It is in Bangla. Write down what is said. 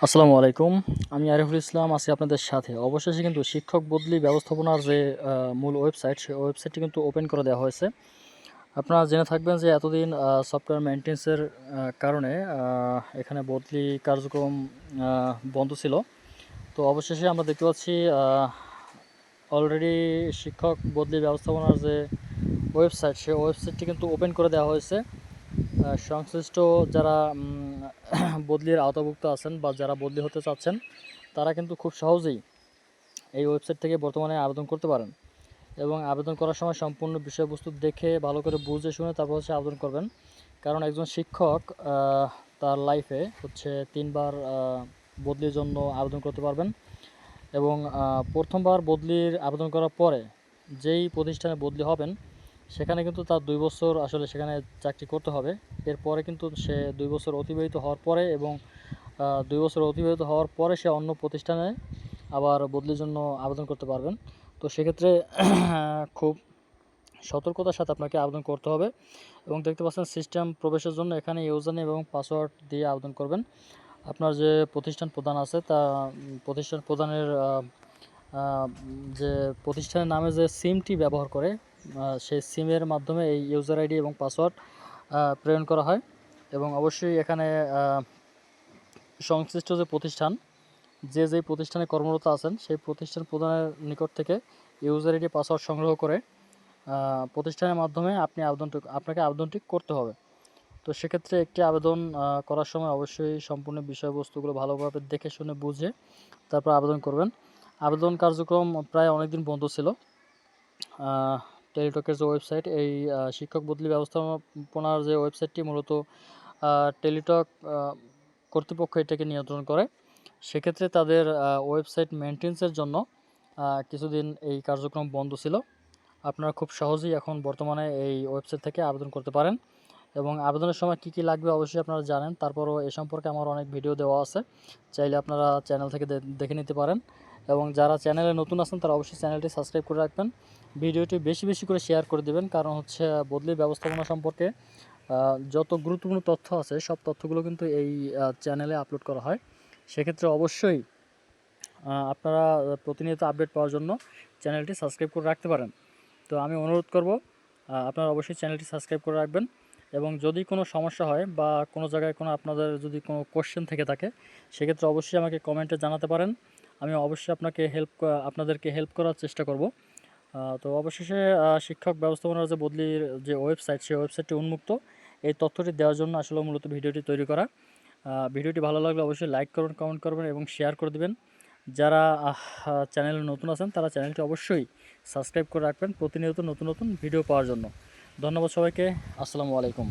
আসসালামু আলাইকুম। আমি আরিফুল ইসলাম আছি আপনাদের সাথে। অবশেষে কিন্তু শিক্ষক বদলি ব্যবস্থাপনার যে মূল ওয়েবসাইট, সেই ওয়েবসাইটটি কিন্তু ওপেন করে দেওয়া হয়েছে। আপনারা জেনে থাকবেন যে এতদিন সফটওয়্যার মেইনটেন্যান্সের কারণে এখানে বদলি কার্যক্রম বন্ধ ছিল। তো অবশেষে আমরা দেখতে পাচ্ছি অলরেডি শিক্ষক বদলি ব্যবস্থাপনার যে ওয়েবসাইট, সেই ওয়েবসাইটটি কিন্তু ওপেন করে দেওয়া হয়েছে। সংশ্লিষ্ট যারা বদলির আওতাভুক্ত আছেন বা যারা বদলি হতে চাচ্ছেন, তারা কিন্তু খুব সহজেই এই ওয়েবসাইট থেকে বর্তমানে আবেদন করতে পারেন। এবং আবেদন করার সময় সম্পূর্ণ বিষয়বস্তু দেখে ভালো করে বুঝে শুনে তারপর আবেদন করবেন। কারণ একজন শিক্ষক তার লাইফে 3 বার বদলির জন্য আবেদন করতে পারবেন। এবং প্রথমবার বদলির আবেদন করার পরে যেই প্রতিষ্ঠানে বদলি হবেন, সেখানে কিন্তু তার 2 বছর আসলে সেখানে চাকরি করতে হবে। এরপরে কিন্তু সে 2 বছর অতিবাহিত হওয়ার পরে এবং 2 বছর অতিবাহিত হওয়ার পরে সে অন্য প্রতিষ্ঠানে আবার বদলির জন্য আবেদন করতে পারবেন। তো সেক্ষেত্রে খুব সতর্কতার সাথে আপনাকে আবেদন করতে হবে। এবং দেখতে পাচ্ছেন সিস্টেম প্রবেশের জন্য এখানে ইউজার নেম এবং পাসওয়ার্ড দিয়ে আবেদন করবেন। আপনার যে প্রতিষ্ঠান প্রধান আছে তা প্রতিষ্ঠান প্রধানের যে প্রতিষ্ঠানের নামে যে সিমটি ব্যবহার করে, সেই সিমের মাধ্যমে এই ইউজার আইডি এবং পাসওয়ার্ড প্রেরণ করা হয়। এবং অবশ্যই এখানে সংশ্লিষ্ট যে প্রতিষ্ঠান, যেই প্রতিষ্ঠানে কর্মরত আছেন, সেই প্রতিষ্ঠান প্রধানের নিকট থেকে ইউজার আইডি পাসওয়ার্ড সংগ্রহ করে প্রতিষ্ঠানের মাধ্যমে আপনাকে আবেদনটি করতে হবে। তো সেক্ষেত্রে একটি আবেদন করার সময় অবশ্যই সম্পূর্ণ বিষয়বস্তুগুলো ভালোভাবে দেখে শুনে বুঝে তারপর আবেদন করবেন। আবেদন কার্যক্রম প্রায় অনেক দিন বন্ধ ছিল। টেলিটকের যে ওয়েবসাইট, এই শিক্ষক বদলি ব্যবস্থাপনার যে ওয়েবসাইটটি মূলত টেলিটক কর্তৃপক্ষ এটাকে নিয়ন্ত্রণ করে। সেক্ষেত্রে তাদের ওয়েবসাইট মেনটেন্যান্সের জন্য কিছুদিন এই কার্যক্রম বন্ধ ছিল। আপনারা খুব সহজেই এখন বর্তমানে এই ওয়েবসাইট থেকে আবেদন করতে পারেন। এবং আবেদনের সময় কী লাগবে অবশ্যই আপনারা জানেন। তারপরও এ সম্পর্কে আমার অনেক ভিডিও দেওয়া আছে, চাইলে আপনারা চ্যানেল থেকে দেখে নিতে পারেন। এবং যারা চ্যানেলে নতুন আছেন তারা অবশ্যই চ্যানেলটি সাবস্ক্রাইব করে রাখবেন। ভিডিওটি বেশি বেশি করে শেয়ার করে দেবেন, কারণ বদলি ব্যবস্থাপনা সম্পর্কে যত গুরুত্বপূর্ণ তথ্য আছে সব তথ্যগুলো কিন্তু এই চ্যানেলে আপলোড করা হয়। সেক্ষেত্রে অবশ্যই আপনারা প্রতিনিয়ত আপডেট পাওয়ার জন্য চ্যানেলটি সাবস্ক্রাইব করে রাখতে পারেন। তো আমি অনুরোধ করব আপনারা অবশ্যই চ্যানেলটি সাবস্ক্রাইব করে রাখবেন। এবং যদি কোনো সমস্যা হয় বা কোনো জায়গায় আপনাদের যদি কোনো কোশ্চেন থেকে থাকে, সেক্ষেত্রে অবশ্যই আমাকে কমেন্টে জানাতে পারেন। আমি অবশ্যই আপনাদেরকে হেল্প করার চেষ্টা করব। তো অবশেষে শিক্ষক ব্যবস্থাপনার যে বদলির যে ওয়েবসাইট, সেই ওয়েবসাইটটি উন্মুক্ত। এই তথ্যটি দেওয়ার জন্য আসলে মূলত ভিডিওটি তৈরি করা। ভিডিওটি ভালো লাগলে অবশ্যই লাইক করবেন, কমেন্ট করবেন এবং শেয়ার করে দেবেন। যারা চ্যানেলে নতুন আছেন তারা চ্যানেলটি অবশ্যই সাবস্ক্রাইব করে রাখবেন প্রতিনিয়ত নতুন নতুন ভিডিও পাওয়ার জন্য। ধন্যবাদ সবাইকে। আসসালামু আলাইকুম।